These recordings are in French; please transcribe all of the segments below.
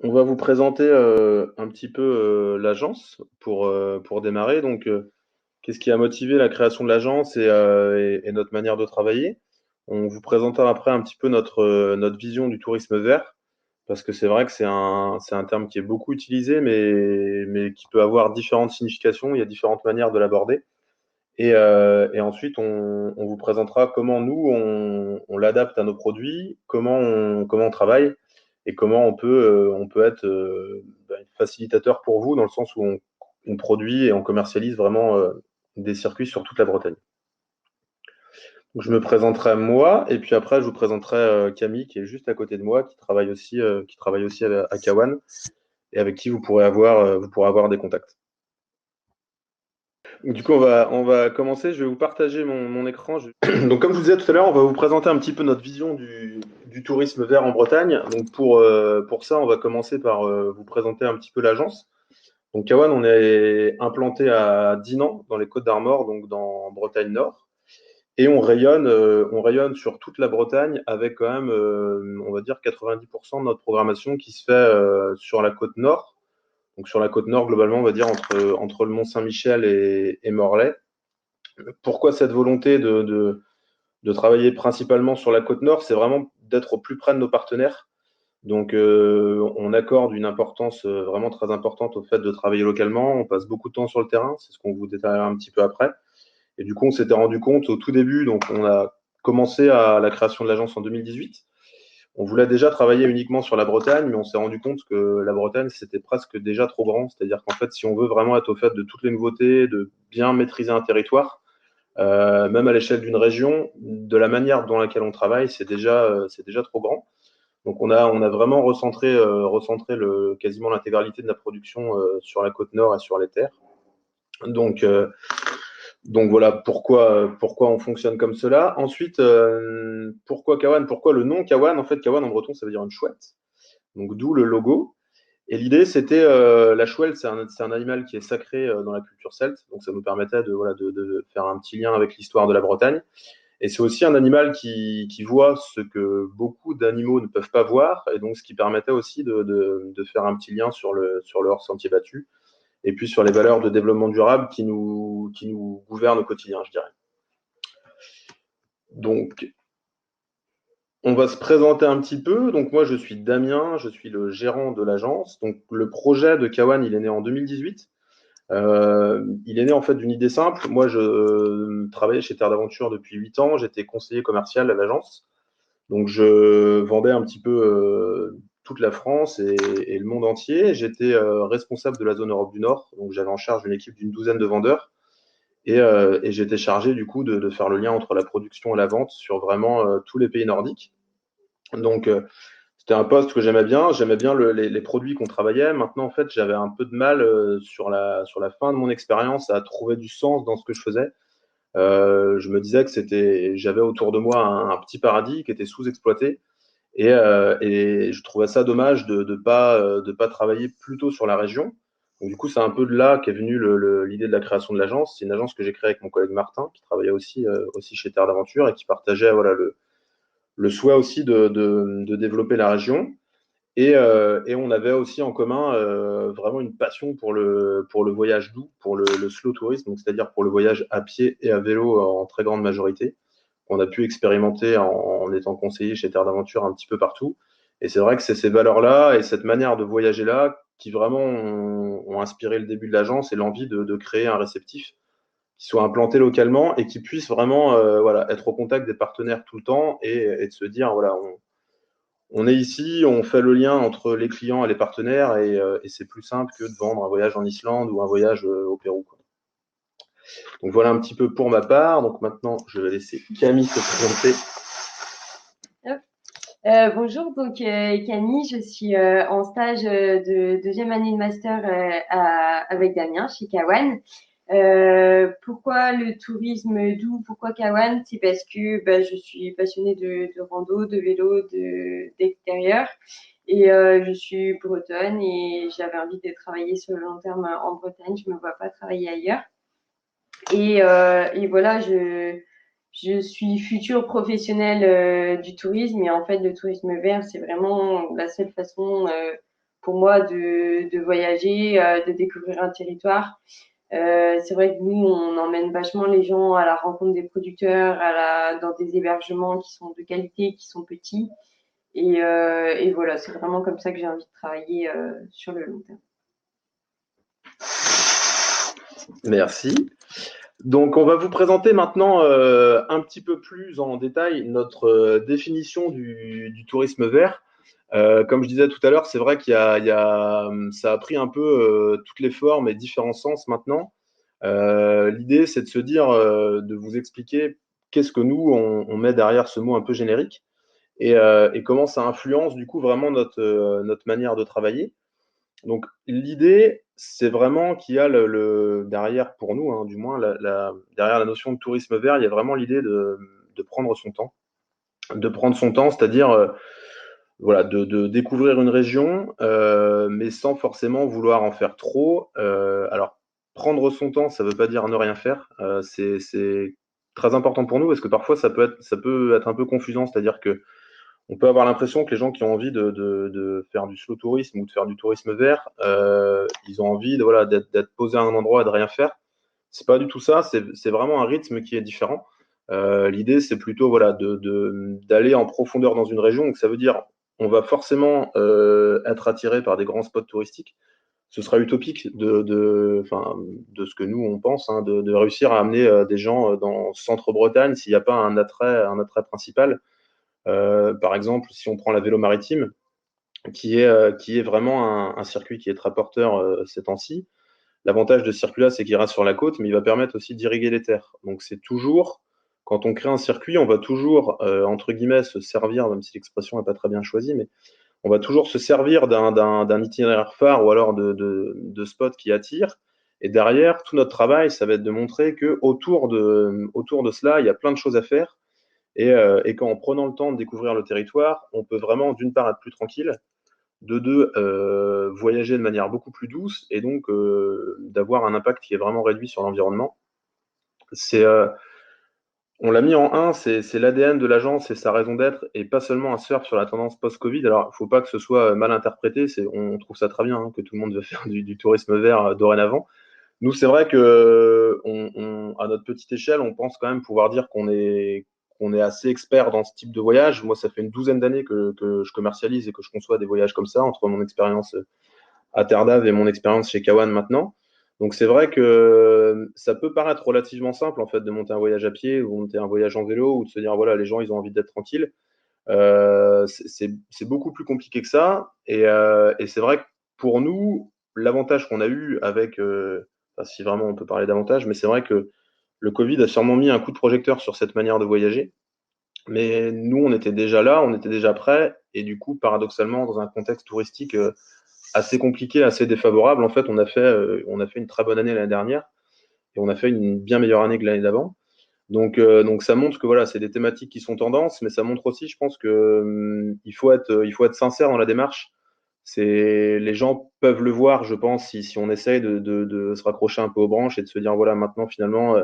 On va vous présenter un petit peu l'agence pour démarrer. Donc, qu'est-ce qui a motivé la création de l'agence et notre manière de travailler? On vous présentera après un petit peu notre vision du tourisme vert, parce que c'est vrai que c'est un terme qui est beaucoup utilisé, mais qui peut avoir différentes significations. Il y a différentes manières de l'aborder. Et ensuite, on vous présentera comment nous, on l'adapte à nos produits, comment on travaille et comment on peut être facilitateur pour vous dans le sens où on produit et on commercialise vraiment des circuits sur toute la Bretagne. Donc, je me présenterai moi et puis après, je vous présenterai Camille qui est juste à côté de moi, qui travaille aussi à Kawan et avec qui vous pourrez avoir des contacts. Du coup, on va commencer. Je vais vous partager mon écran. Donc, comme je vous disais tout à l'heure, on va vous présenter un petit peu notre vision du tourisme vert en Bretagne. Donc, pour ça, on va commencer par vous présenter un petit peu l'agence. Donc, Kawan, on est implanté à Dinan, dans les Côtes d'Armor, donc dans Bretagne Nord. Et on rayonne sur toute la Bretagne avec quand même, on va dire, 90% de notre programmation qui se fait sur la côte nord. Donc, sur la côte nord, globalement, on va dire entre le Mont-Saint-Michel et Morlaix. Pourquoi cette volonté de travailler principalement sur la côte nord? C'est vraiment d'être au plus près de nos partenaires. Donc, on accorde une importance vraiment très importante au fait de travailler localement. On passe beaucoup de temps sur le terrain, c'est ce qu'on vous détaillera un petit peu après. Et du coup, on s'était rendu compte au tout début, donc on a commencé à la création de l'agence en 2018. On voulait déjà travailler uniquement sur la Bretagne, mais on s'est rendu compte que la Bretagne, c'était presque déjà trop grand. C'est-à-dire qu'en fait, si on veut vraiment être au fait de toutes les nouveautés, de bien maîtriser un territoire, même à l'échelle d'une région, de la manière dont laquelle on travaille, c'est déjà trop grand. Donc on a vraiment recentré quasiment l'intégralité de la production sur la côte nord et sur les terres. Donc, euh, donc voilà pourquoi on fonctionne comme cela. Ensuite, pourquoi Kawan? Pourquoi le nom Kawan? En fait, Kawan en breton, ça veut dire une chouette. Donc d'où le logo. Et l'idée, c'était la chouette, c'est un animal qui est sacré dans la culture celte. Donc ça nous permettait de faire un petit lien avec l'histoire de la Bretagne. Et c'est aussi un animal qui voit ce que beaucoup d'animaux ne peuvent pas voir, et donc ce qui permettait aussi de faire un petit lien sur le hors sentier battu, et puis sur les valeurs de développement durable qui nous gouvernent au quotidien, je dirais. Donc, on va se présenter un petit peu. Donc, moi, je suis Damien, je suis le gérant de l'agence. Donc, le projet de Kawan, il est né en 2018. Il est né en fait d'une idée simple. Moi, je travaillais chez Terre d'Aventure depuis 8 ans. J'étais conseiller commercial à l'agence. Donc, je vendais un petit peu toute la France et le monde entier. J'étais responsable de la zone Europe du Nord. Donc, j'avais en charge une équipe d'une douzaine de vendeurs. Et j'étais chargé du coup de faire le lien entre la production et la vente sur vraiment tous les pays nordiques. Donc, c'était un poste que j'aimais bien. J'aimais bien les produits qu'on travaillait. Maintenant, en fait, j'avais un peu de mal sur la fin de mon expérience à trouver du sens dans ce que je faisais. Je me disais que j'avais autour de moi un petit paradis qui était sous-exploité. Et je trouvais ça dommage de pas travailler plutôt sur la région. Donc, du coup, c'est un peu de là qu'est venue l'idée de la création de l'agence. C'est une agence que j'ai créée avec mon collègue Martin, qui travaillait aussi chez Terre d'Aventure et qui partageait voilà, le souhait aussi de développer la région. Et on avait aussi en commun vraiment une passion pour le voyage doux, pour le slow tourisme, donc c'est-à-dire pour le voyage à pied et à vélo en très grande majorité, qu'on a pu expérimenter en étant conseiller chez Terre d'Aventure un petit peu partout. Et c'est vrai que c'est ces valeurs-là et cette manière de voyager-là qui vraiment ont inspiré le début de l'agence et l'envie de créer un réceptif qui soit implanté localement et qui puisse vraiment voilà, être au contact des partenaires tout le temps et de se dire, voilà, on est ici, on fait le lien entre les clients et les partenaires et c'est plus simple que de vendre un voyage en Islande ou un voyage au Pérou, quoi. Donc voilà un petit peu pour ma part. Donc maintenant, je vais laisser Camille se présenter. Bonjour, donc Camille, je suis en stage de deuxième année de master avec Damien chez Kawan. Pourquoi le tourisme doux? Pourquoi Kawan? C'est parce que je suis passionnée de rando, de vélo, d'extérieur et je suis bretonne et j'avais envie de travailler sur le long terme en Bretagne. Je me vois pas travailler ailleurs. Et voilà, je suis future professionnelle du tourisme et en fait, le tourisme vert, c'est vraiment la seule façon pour moi de voyager, de découvrir un territoire. C'est vrai que nous, on emmène vachement les gens à la rencontre des producteurs, dans des hébergements qui sont de qualité, qui sont petits. Et voilà, c'est vraiment comme ça que j'ai envie de travailler sur le long terme. Merci. Donc, on va vous présenter maintenant un petit peu plus en détail notre définition du tourisme vert. Comme je disais tout à l'heure, c'est vrai ça a pris un peu toutes les formes et différents sens maintenant. L'idée, c'est de se dire, de vous expliquer qu'est-ce que nous, on met derrière ce mot un peu générique et comment ça influence du coup vraiment notre manière de travailler. Donc, l'idée, c'est vraiment qu'il y a derrière, pour nous, hein, du moins, derrière la notion de tourisme vert, il y a vraiment l'idée de prendre son temps. De prendre son temps, c'est-à-dire voilà, de découvrir une région, mais sans forcément vouloir en faire trop. Alors, prendre son temps, ça ne veut pas dire ne rien faire. C'est très important pour nous parce que parfois, ça peut être un peu confusant, c'est-à-dire que on peut avoir l'impression que les gens qui ont envie de faire du slow tourisme ou de faire du tourisme vert, ils ont envie voilà, d'être posés à un endroit et de rien faire. C'est pas du tout ça, c'est vraiment un rythme qui est différent. L'idée, c'est plutôt voilà, d'aller en profondeur dans une région. Donc, ça veut dire on va forcément être attiré par des grands spots touristiques. Ce sera utopique enfin, de ce que nous, on pense, hein, de réussir à amener des gens dans Centre-Bretagne s'il n'y a pas un attrait principal. Par exemple, si on prend la vélo maritime, qui est vraiment un circuit qui est très porteur ces temps-ci. L'avantage de ce circuit-là, c'est qu'il reste sur la côte, mais il va permettre aussi d'irriguer les terres. Donc c'est toujours, quand on crée un circuit, on va toujours, entre guillemets, se servir, même si l'expression n'est pas très bien choisie, mais on va toujours se servir d'un itinéraire phare ou alors de spots qui attirent. Et derrière, tout notre travail, ça va être de montrer que autour de cela, il y a plein de choses à faire et qu'en prenant le temps de découvrir le territoire, on peut vraiment, d'une part, être plus tranquille, de deux, voyager de manière beaucoup plus douce et donc d'avoir un impact qui est vraiment réduit sur l'environnement. C'est, on l'a mis en un, c'est l'ADN de l'agence et sa raison d'être, et pas seulement un surf sur la tendance post-Covid. Alors, il ne faut pas que ce soit mal interprété, on trouve ça très bien hein, que tout le monde veut faire du tourisme vert dorénavant. Nous, c'est vrai que à notre petite échelle, on pense quand même pouvoir dire qu'on est assez expert dans ce type de voyage. Moi, ça fait une douzaine d'années que je commercialise et que je conçois des voyages comme ça, entre mon expérience à Terre d'Ave et mon expérience chez Kawan maintenant. Donc, c'est vrai que ça peut paraître relativement simple, en fait, de monter un voyage à pied ou monter un voyage en vélo ou de se dire, voilà, les gens, ils ont envie d'être tranquilles. C'est beaucoup plus compliqué que ça. Et c'est vrai que pour nous, l'avantage qu'on a eu avec, enfin, si vraiment on peut parler d'avantage, mais c'est vrai que le Covid a sûrement mis un coup de projecteur sur cette manière de voyager. Mais nous, on était déjà là, on était déjà prêts. Et du coup, paradoxalement, dans un contexte touristique assez compliqué, assez défavorable, en fait, on a fait une très bonne année l'année dernière et on a fait une bien meilleure année que l'année d'avant. Donc ça montre que voilà, c'est des thématiques qui sont tendances, mais ça montre aussi, je pense que il faut être sincère dans la démarche. Les gens peuvent le voir, je pense, si on essaye de se raccrocher un peu aux branches et de se dire voilà, maintenant finalement,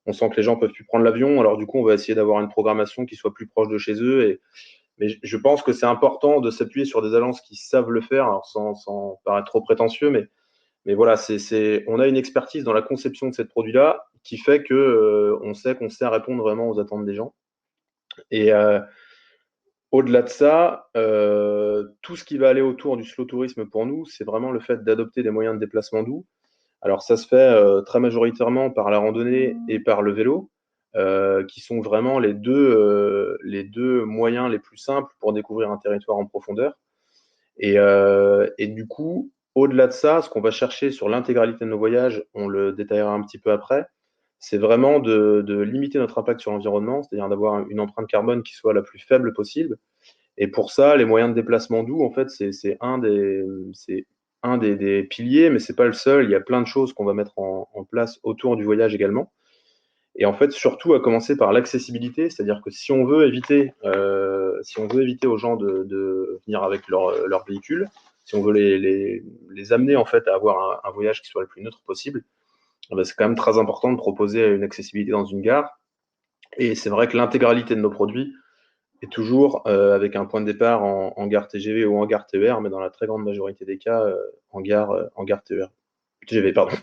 on sent que les gens peuvent plus prendre l'avion. Alors du coup, on va essayer d'avoir une programmation qui soit plus proche de chez eux. Mais je pense que c'est important de s'appuyer sur des agences qui savent le faire, alors sans paraître trop prétentieux, mais voilà, on a une expertise dans la conception de ces produits-là qui fait que on sait qu'on sait répondre vraiment aux attentes des gens. Et au-delà de ça, tout ce qui va aller autour du slow tourisme pour nous, c'est vraiment le fait d'adopter des moyens de déplacement doux. Alors ça se fait très majoritairement par la randonnée et par le vélo, qui sont vraiment les deux moyens les plus simples pour découvrir un territoire en profondeur. Et du coup, au-delà de ça, ce qu'on va chercher sur l'intégralité de nos voyages, on le détaillera un petit peu après, c'est vraiment de limiter notre impact sur l'environnement, c'est-à-dire d'avoir une empreinte carbone qui soit la plus faible possible. Et pour ça, les moyens de déplacement doux, en fait, c'est un des piliers, mais c'est pas le seul. Il y a plein de choses qu'on va mettre en place autour du voyage également. Et en fait, surtout à commencer par l'accessibilité, c'est-à-dire que si on veut éviter aux gens de venir avec leur véhicule, si on veut les amener en fait à avoir un voyage qui soit le plus neutre possible, eh ben, c'est quand même très important de proposer une accessibilité dans une gare. Et c'est vrai que l'intégralité de nos produits et toujours avec un point de départ en gare TGV ou en gare TER, mais dans la très grande majorité des cas en gare TER. TGV, pardon.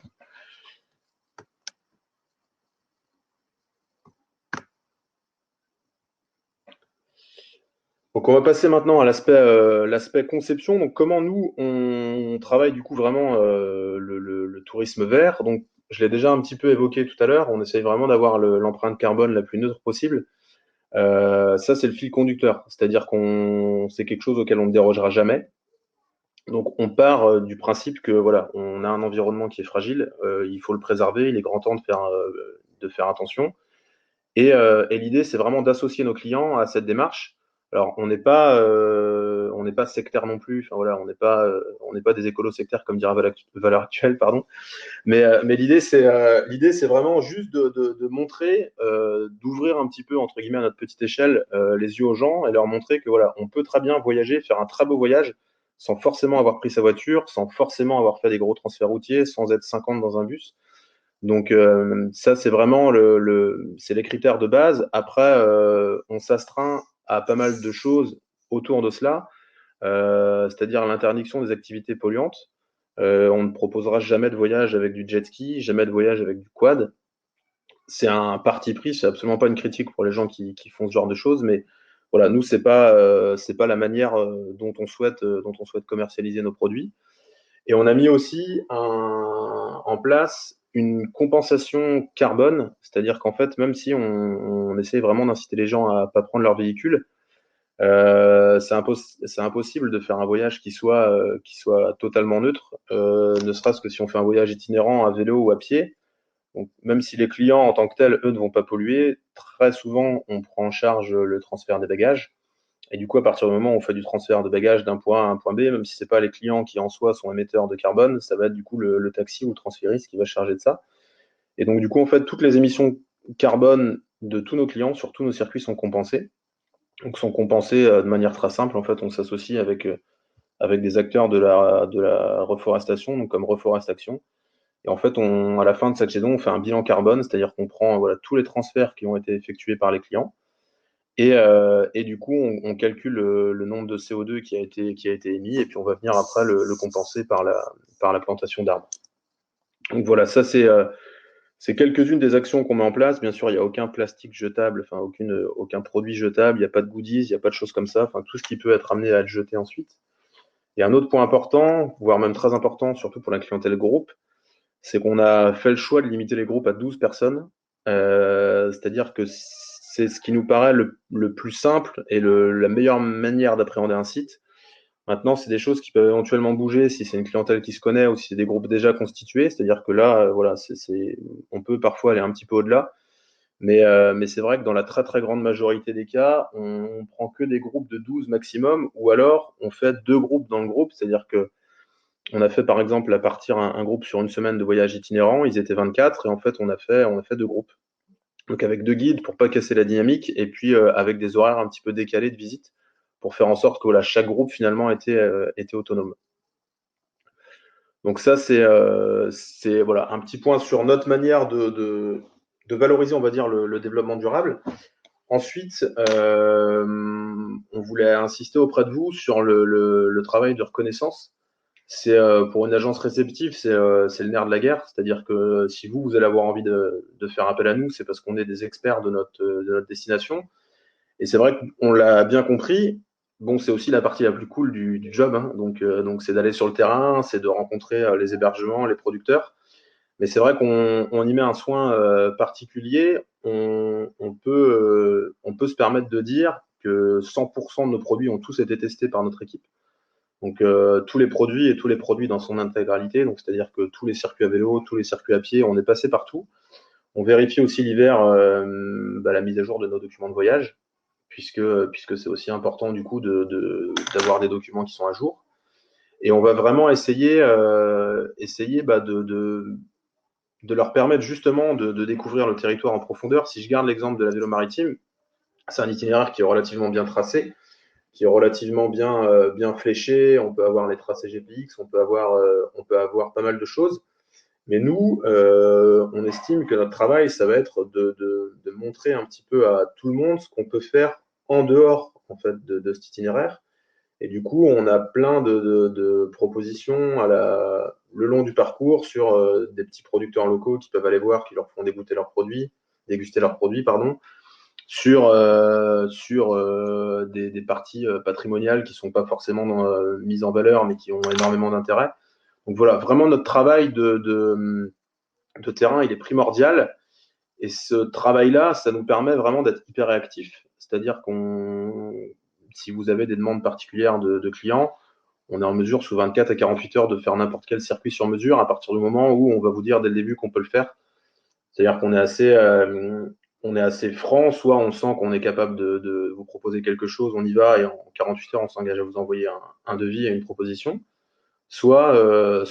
Donc on va passer maintenant à l'aspect conception. Donc comment nous on travaille du coup vraiment le tourisme vert. Donc je l'ai déjà un petit peu évoqué tout à l'heure. On essaye vraiment d'avoir l'empreinte carbone la plus neutre possible. Ça c'est le fil conducteur, c'est-à-dire qu'on c'est quelque chose auquel on ne dérogera jamais. Donc on part du principe que voilà, on a un environnement qui est fragile, il faut le préserver. Il est grand temps de faire attention. Et l'idée, c'est vraiment d'associer nos clients à cette démarche. Alors, on n'est pas sectaire non plus. Enfin voilà, on n'est pas des écolos sectaires comme dirait Valeur Actuelle, pardon. Mais l'idée, c'est vraiment juste de montrer, d'ouvrir un petit peu entre guillemets à notre petite échelle les yeux aux gens et leur montrer que voilà, on peut très bien voyager, faire un très beau voyage sans forcément avoir pris sa voiture, sans forcément avoir fait des gros transferts routiers, sans être 50 dans un bus. Donc ça, c'est vraiment c'est les critères de base. Après, on s'astreint à pas mal de choses autour de cela, c'est-à-dire l'interdiction des activités polluantes. On ne proposera jamais de voyage avec du jet ski, jamais de voyage avec du quad. C'est un parti pris, c'est absolument pas une critique pour les gens qui font ce genre de choses, mais voilà, nous, c'est pas la manière dont on souhaite commercialiser nos produits. Et on a mis aussi en place une compensation carbone, c'est-à-dire qu'en fait, même si on essaie vraiment d'inciter les gens à ne pas prendre leur véhicule, c'est impossible de faire un voyage qui soit totalement neutre, ne serait-ce que si on fait un voyage itinérant à vélo ou à pied. Donc, même si les clients en tant que tels, eux, ne vont pas polluer, très souvent, on prend en charge le transfert des bagages. Et du coup, à partir du moment où on fait du transfert de bagages d'un point A à un point B, même si ce n'est pas les clients qui en soi sont émetteurs de carbone, ça va être du coup le taxi ou le transfériste qui va se charger de ça. Et donc, du coup, en fait, toutes les émissions carbone de tous nos clients sur tous nos circuits sont compensées. Donc, sont compensées de manière très simple. En fait, on s'associe avec des acteurs de la reforestation, donc comme Reforest Action. Et en fait, à la fin de chaque saison, on fait un bilan carbone, c'est-à-dire qu'on prend voilà, tous les transferts qui ont été effectués par les clients et du coup, on calcule le nombre de CO2 qui a été émis, et puis on va venir après le compenser par la plantation d'arbres. Donc voilà, ça c'est quelques-unes des actions qu'on met en place. Bien sûr, il n'y a aucun plastique jetable, enfin aucun produit jetable, il n'y a pas de goodies, il n'y a pas de choses comme ça, enfin tout ce qui peut être amené à être jeté ensuite. Et un autre point important, voire même très important, surtout pour la clientèle groupe, c'est qu'on a fait le choix de limiter les groupes à 12 personnes. C'est-à-dire que c'est ce qui nous paraît le plus simple et la meilleure manière d'appréhender un site. Maintenant, c'est des choses qui peuvent éventuellement bouger si c'est une clientèle qui se connaît ou si c'est des groupes déjà constitués. C'est-à-dire que là, voilà, on peut parfois aller un petit peu au-delà. Mais c'est vrai que dans la très très grande majorité des cas, on prend que des groupes de 12 maximum, ou alors on fait deux groupes dans le groupe. C'est-à-dire que on a fait par exemple à partir un groupe sur une semaine de voyage itinérant, ils étaient 24 et en fait on a fait deux groupes. Donc avec deux guides pour pas casser la dynamique et puis avec des horaires un petit peu décalés de visite pour faire en sorte que voilà, chaque groupe finalement était autonome. Donc ça c'est voilà, un petit point sur notre manière de valoriser on va dire le développement durable. Ensuite, on voulait insister auprès de vous sur le travail de reconnaissance. C'est pour une agence réceptive, c'est le nerf de la guerre. C'est-à-dire que si vous allez avoir envie de faire appel à nous, c'est parce qu'on est des experts de notre destination. Et c'est vrai qu'on l'a bien compris. Bon, c'est aussi la partie la plus cool du job, hein. Donc c'est d'aller sur le terrain, c'est de rencontrer les hébergements, les producteurs. Mais c'est vrai qu'on y met un soin particulier. On peut se permettre de dire que 100% de nos produits ont tous été testés par notre équipe. Donc tous les produits et tous les produits dans son intégralité, donc c'est-à-dire que tous les circuits à vélo, tous les circuits à pied, on est passé partout. On vérifie aussi l'hiver la mise à jour de nos documents de voyage, puisque c'est aussi important du coup d'avoir des documents qui sont à jour. Et on va vraiment essayer de leur permettre justement de découvrir le territoire en profondeur. Si je garde l'exemple de la vélo maritime, c'est un itinéraire qui est relativement bien tracé, qui est relativement bien fléché. On peut avoir les tracés GPX, on peut avoir pas mal de choses. Mais nous, on estime que notre travail, ça va être de montrer un petit peu à tout le monde ce qu'on peut faire en dehors en fait, de cet itinéraire. Et du coup, on a plein de propositions le long du parcours sur des petits producteurs locaux qui peuvent aller voir, qui leur font déguster leurs produits, pardon, sur des parties patrimoniales qui ne sont pas forcément mises en valeur, mais qui ont énormément d'intérêt. Donc voilà, vraiment notre travail de terrain, il est primordial. Et ce travail-là, ça nous permet vraiment d'être hyper réactifs. C'est-à-dire si vous avez des demandes particulières de clients, on est en mesure sous 24 à 48 heures de faire n'importe quel circuit sur mesure à partir du moment où on va vous dire dès le début qu'on peut le faire. C'est-à-dire qu'on est assez franc, soit on sent qu'on est capable de vous proposer quelque chose, on y va et en 48 heures on s'engage à vous envoyer un devis et une proposition. Soit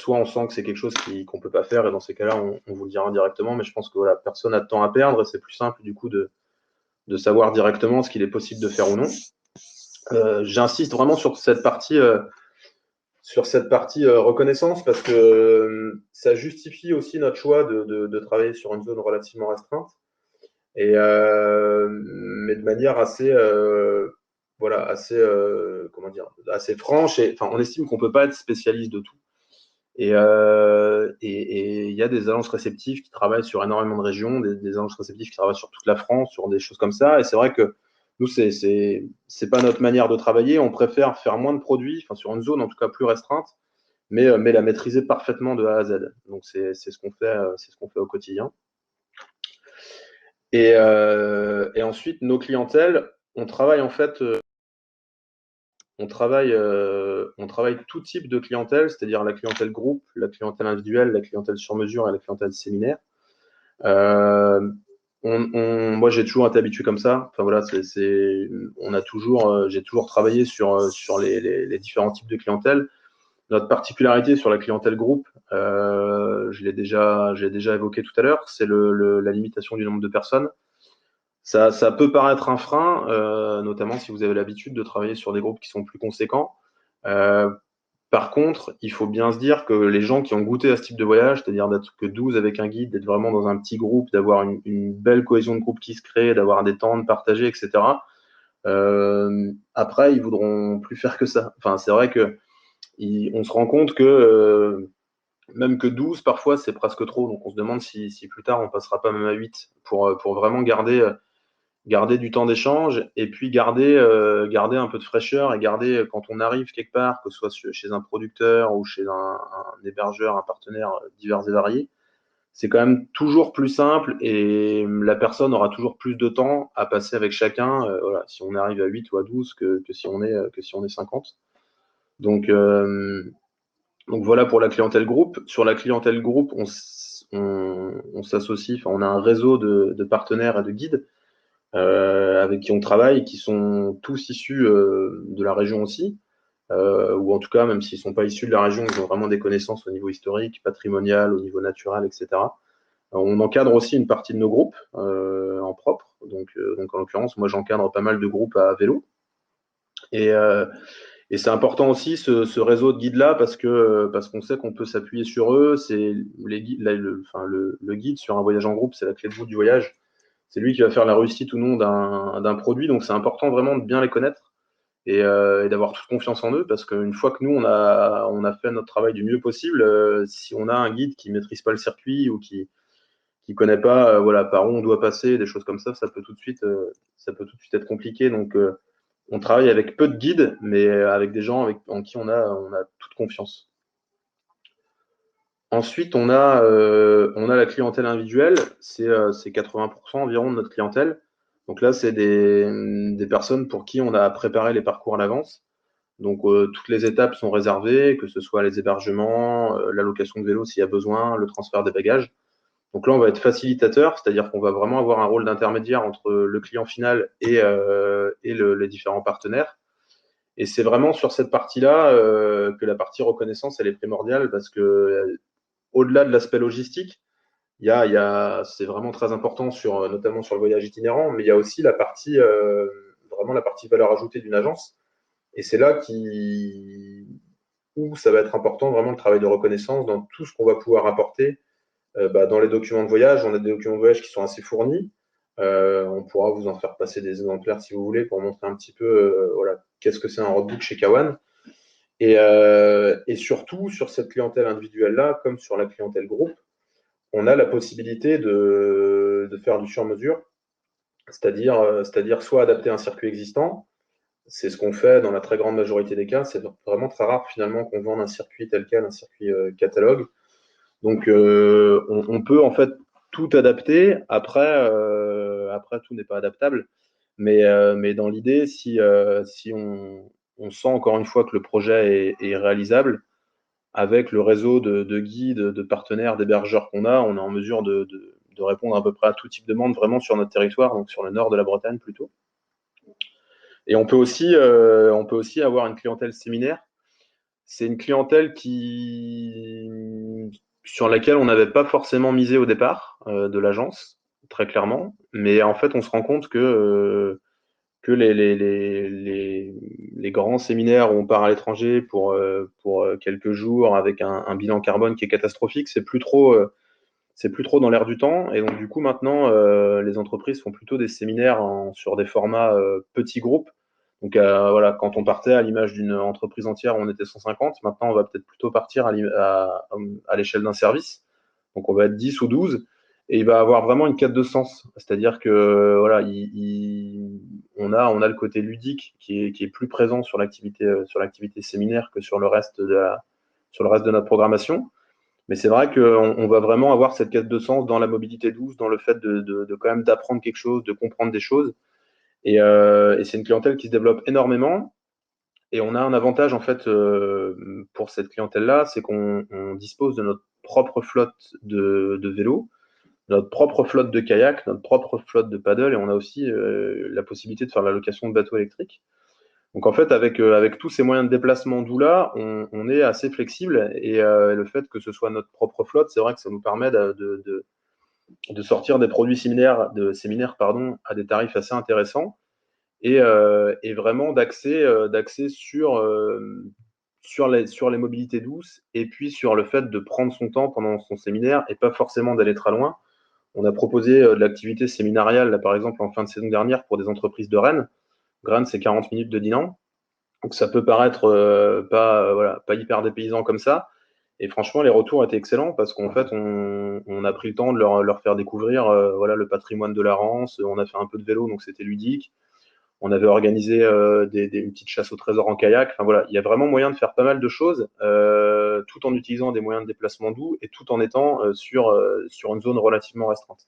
on sent que c'est quelque chose qu'on ne peut pas faire et dans ces cas-là on vous le dira directement, mais je pense que voilà, personne n'a de temps à perdre et c'est plus simple du coup de savoir directement ce qu'il est possible de faire ou non. J'insiste vraiment sur cette partie reconnaissance parce que ça justifie aussi notre choix de travailler sur une zone relativement restreinte mais de manière assez franche. Enfin, on estime qu'on peut pas être spécialiste de tout. Et il y a des agences réceptives qui travaillent sur énormément de régions, des agences réceptives qui travaillent sur toute la France, sur des choses comme ça. Et c'est vrai que nous, c'est pas notre manière de travailler. On préfère faire moins de produits, enfin sur une zone en tout cas plus restreinte, mais la maîtriser parfaitement de A à Z. Donc c'est ce qu'on fait au quotidien. Et ensuite, nos clientèles, on travaille en fait, on travaille tout type de clientèle, c'est-à-dire la clientèle groupe, la clientèle individuelle, la clientèle sur mesure et la clientèle séminaire. Moi, j'ai toujours été habitué comme ça. Enfin voilà, j'ai toujours travaillé sur les différents types de clientèle. Notre particularité sur la clientèle groupe, j'ai déjà évoqué tout à l'heure, c'est la limitation du nombre de personnes. Ça peut paraître un frein, notamment si vous avez l'habitude de travailler sur des groupes qui sont plus conséquents. Euh, Par contre, il faut bien se dire que les gens qui ont goûté à ce type de voyage, c'est-à-dire d'être que 12 avec un guide, d'être vraiment dans un petit groupe, d'avoir une belle cohésion de groupe qui se crée, d'avoir des temps de partager, etc. Après, ils voudront plus faire que ça. Enfin, c'est vrai que on se rend compte que même que 12, parfois, c'est presque trop. Donc, on se demande si plus tard, on passera pas même à 8 pour vraiment garder du temps d'échange et puis garder un peu de fraîcheur et garder, quand on arrive quelque part, que ce soit chez un producteur ou chez un hébergeur, un partenaire divers et variés, c'est quand même toujours plus simple et la personne aura toujours plus de temps à passer avec chacun, voilà, si on arrive à 8 ou à 12 que si on est 50. Donc voilà pour la clientèle groupe. Sur la clientèle groupe, on s'associe, enfin, on a un réseau de partenaires et de guides avec qui on travaille, qui sont tous issus de la région aussi, ou en tout cas, même s'ils ne sont pas issus de la région, ils ont vraiment des connaissances au niveau historique, patrimonial, au niveau naturel, etc. On encadre aussi une partie de nos groupes en propre. Donc en l'occurrence, moi, j'encadre pas mal de groupes à vélo. Et, euh, et c'est important aussi ce réseau de guides-là parce qu'on sait qu'on peut s'appuyer sur eux. C'est les guides, le guide sur un voyage en groupe, c'est la clé de voûte du voyage. C'est lui qui va faire la réussite ou non d'un produit. Donc c'est important vraiment de bien les connaître et d'avoir toute confiance en eux parce qu'une fois que nous, on a fait notre travail du mieux possible, si on a un guide qui ne maîtrise pas le circuit ou qui ne connaît pas voilà, par où on doit passer, des choses comme ça peut tout de suite, être compliqué. Donc on travaille avec peu de guides, mais avec des gens en qui on a toute confiance. Ensuite, on a la clientèle individuelle, c'est 80% environ de notre clientèle. Donc là, c'est des personnes pour qui on a préparé les parcours à l'avance. Donc toutes les étapes sont réservées, que ce soit les hébergements, la location de vélo s'il y a besoin, le transfert des bagages. Donc là, on va être facilitateur, c'est-à-dire qu'on va vraiment avoir un rôle d'intermédiaire entre le client final et les différents partenaires. Et c'est vraiment sur cette partie-là que la partie reconnaissance, elle est primordiale parce que au-delà de l'aspect logistique, c'est vraiment très important notamment sur le voyage itinérant, mais il y a aussi vraiment la partie valeur ajoutée d'une agence. Et c'est là où ça va être important vraiment le travail de reconnaissance dans tout ce qu'on va pouvoir apporter. Dans les documents de voyage, on a des documents de voyage qui sont assez fournis. On pourra vous en faire passer des exemplaires si vous voulez pour montrer un petit peu voilà, qu'est-ce que c'est un roadbook chez Kawan. Et surtout, sur cette clientèle individuelle-là, comme sur la clientèle groupe, on a la possibilité de faire du sur-mesure, c'est-à-dire soit adapter un circuit existant, c'est ce qu'on fait dans la très grande majorité des cas, c'est vraiment très rare finalement qu'on vende un circuit tel quel, un circuit catalogue. Donc on peut en fait tout adapter, après tout n'est pas adaptable, mais dans l'idée, si on sent encore une fois que le projet est réalisable, avec le réseau de guides, de partenaires, d'hébergeurs qu'on a, on est en mesure de répondre à peu près à tout type de demande vraiment sur notre territoire, donc sur le nord de la Bretagne plutôt. Et on peut aussi avoir une clientèle séminaire. C'est une clientèle sur laquelle on n'avait pas forcément misé au départ de l'agence, très clairement. Mais en fait, on se rend compte que les grands séminaires où on part à l'étranger pour quelques jours avec un bilan carbone qui est catastrophique, c'est plus trop dans l'air du temps. Et donc, du coup, maintenant, les entreprises font plutôt des séminaires sur des formats petits groupes. Donc, voilà, quand on partait à l'image d'une entreprise entière, on était 150. Maintenant, on va peut-être plutôt partir à l'échelle d'un service. Donc, on va être 10 ou 12. Et il va avoir vraiment une quête de sens. C'est-à-dire que, voilà, on a le côté ludique qui est plus présent sur l'activité séminaire que sur le reste sur le reste de notre programmation. Mais c'est vrai qu'on va vraiment avoir cette quête de sens dans la mobilité douce, dans le fait de quand même d'apprendre quelque chose, de comprendre des choses. Et c'est une clientèle qui se développe énormément. Et on a un avantage en fait pour cette clientèle-là, c'est qu'on dispose de notre propre flotte de vélos, notre propre flotte de kayak, notre propre flotte de paddle, et on a aussi la possibilité de faire la location de bateaux électriques. Donc en fait, avec tous ces moyens de déplacement d'où là, on est assez flexible et le fait que ce soit notre propre flotte, c'est vrai que ça nous permet de sortir des produits séminaires pardon, à des tarifs assez intéressants et vraiment d'axer sur les mobilités douces et puis sur le fait de prendre son temps pendant son séminaire et pas forcément d'aller très loin. On a proposé de l'activité séminariale, là, par exemple, en fin de saison dernière pour des entreprises de Rennes. Rennes, c'est 40 minutes de Dinan. Donc ça peut paraître voilà, pas hyper dépaysant comme ça. Et franchement, les retours étaient excellents parce qu'en fait, on a pris le temps de leur faire découvrir voilà, le patrimoine de la Rance. On a fait un peu de vélo, donc c'était ludique. On avait organisé une petite chasse au trésor en kayak. Enfin voilà, il y a vraiment moyen de faire pas mal de choses tout en utilisant des moyens de déplacement doux et tout en étant sur une zone relativement restreinte.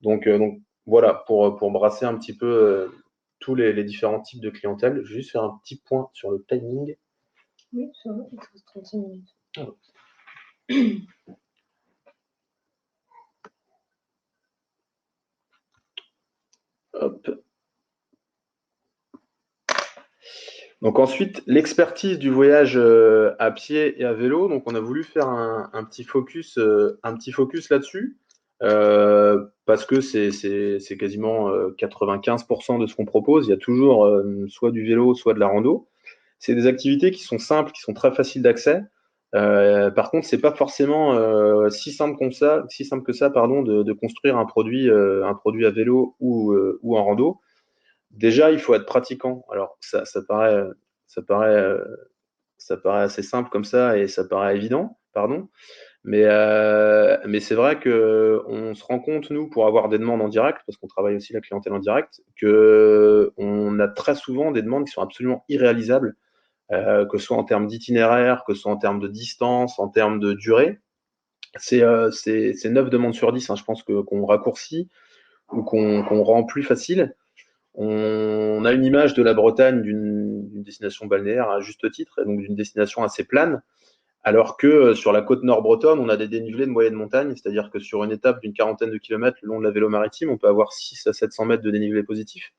Donc voilà, pour brasser un petit peu tous les différents types de clientèle, je vais juste faire un petit point sur le timing. Oui, ça va, il reste 35 minutes. Oh. Hop. Donc ensuite, l'expertise du voyage à pied et à vélo. Donc on a voulu faire un petit focus là-dessus. Parce que c'est quasiment 95% de ce qu'on propose. Il y a toujours soit du vélo, soit de la rando. C'est des activités qui sont simples, qui sont très faciles d'accès. Par contre, c'est pas forcément si simple que ça, pardon, de construire un produit à vélo ou en rando. Déjà, il faut être pratiquant. Alors, ça paraît, euh, ça paraît assez simple comme ça et ça paraît évident, pardon. Mais c'est vrai qu'on se rend compte, nous, pour avoir des demandes en direct, parce qu'on travaille aussi la clientèle en direct, qu'on a très souvent des demandes qui sont absolument irréalisables, que ce soit en termes d'itinéraire, que ce soit en termes de distance, en termes de durée. C'est 9 demandes sur 10, hein, je pense qu'on raccourcit ou qu'on rend plus facile. On a une image de la Bretagne d'une destination balnéaire à juste titre, et donc d'une destination assez plane. Alors que sur la côte nord bretonne, on a des dénivelés de moyenne montagne, c'est-à-dire que sur une étape d'une quarantaine de kilomètres le long de la vélo maritime, on peut avoir 6 à 700 mètres de dénivelé positif.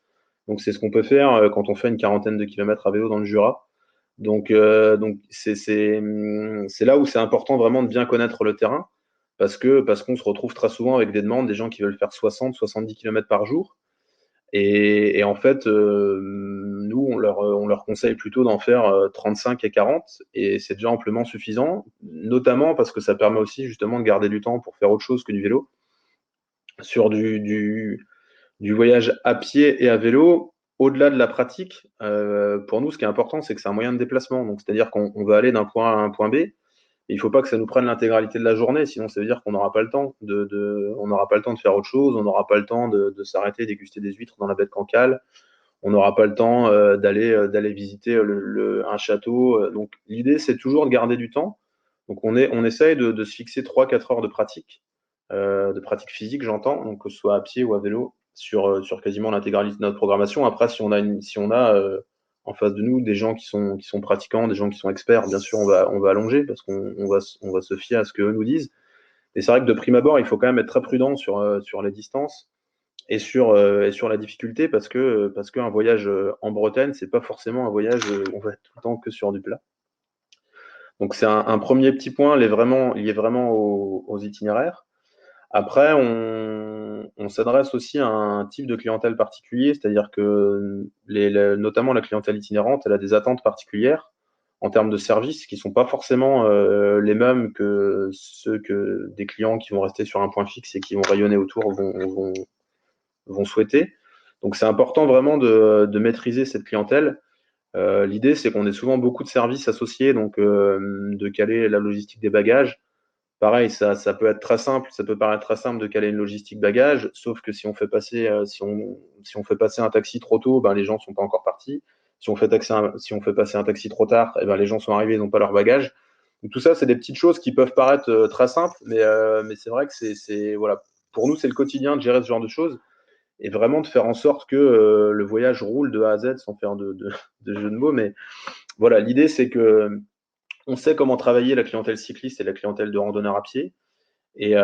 Donc c'est ce qu'on peut faire quand on fait une quarantaine de kilomètres à vélo dans le Jura. Donc c'est là où c'est important vraiment de bien connaître le terrain, parce qu'on se retrouve très souvent avec des demandes, des gens qui veulent faire 60, 70 km par jour. Et en fait, nous, on leur conseille plutôt d'en faire 35 et 40, et c'est déjà amplement suffisant, notamment parce que ça permet aussi justement de garder du temps pour faire autre chose que du vélo. Sur du du voyage à pied et à vélo, au-delà de la pratique, pour nous, ce qui est important, c'est que c'est un moyen de déplacement. Donc, c'est-à-dire qu'on va aller d'un point A à un point B. Et il ne faut pas que ça nous prenne l'intégralité de la journée, sinon ça veut dire qu'on n'aura pas le temps on n'aura pas le temps de faire autre chose, on n'aura pas le temps de s'arrêter, déguster des huîtres dans la baie de Cancale, on n'aura pas le temps d'aller visiter un château. Donc l'idée, c'est toujours de garder du temps. Donc on essaye de se fixer 3-4 heures de pratique physique, j'entends, donc que ce soit à pied ou à vélo, sur quasiment l'intégralité de notre programmation. Après, si on a en face de nous des gens qui sont pratiquants, des gens qui sont experts, bien sûr, on va allonger parce on va se fier à ce qu'eux nous disent. Et c'est vrai que de prime abord, il faut quand même être très prudent sur les distances et sur la difficulté parce qu'un voyage en Bretagne, c'est pas forcément un voyage où on va être tout le temps que sur du plat. Donc c'est un premier petit point lié vraiment aux itinéraires. Après, on s'adresse aussi à un type de clientèle particulier, c'est-à-dire que notamment la clientèle itinérante, elle a des attentes particulières en termes de services qui ne sont pas forcément les mêmes que ceux que des clients qui vont rester sur un point fixe et qui vont rayonner autour vont souhaiter. Donc c'est important vraiment de maîtriser cette clientèle. L'idée, c'est qu'on ait souvent beaucoup de services associés, donc de caler la logistique des bagages. Pareil, ça peut être très simple, ça peut paraître très simple de caler une logistique bagage, sauf que si on fait passer, si on fait passer un taxi trop tôt, ben, les gens ne sont pas encore partis. Si on fait passer un taxi trop tard, eh ben, les gens sont arrivés, ils n'ont pas leur bagage. Donc, tout ça, c'est des petites choses qui peuvent paraître très simples, mais c'est vrai que voilà, pour nous, c'est le quotidien de gérer ce genre de choses et vraiment de faire en sorte que le voyage roule de A à Z sans faire de jeu de mots. Mais voilà, l'idée, c'est que on sait comment travailler la clientèle cycliste et la clientèle de randonneurs à pied. Et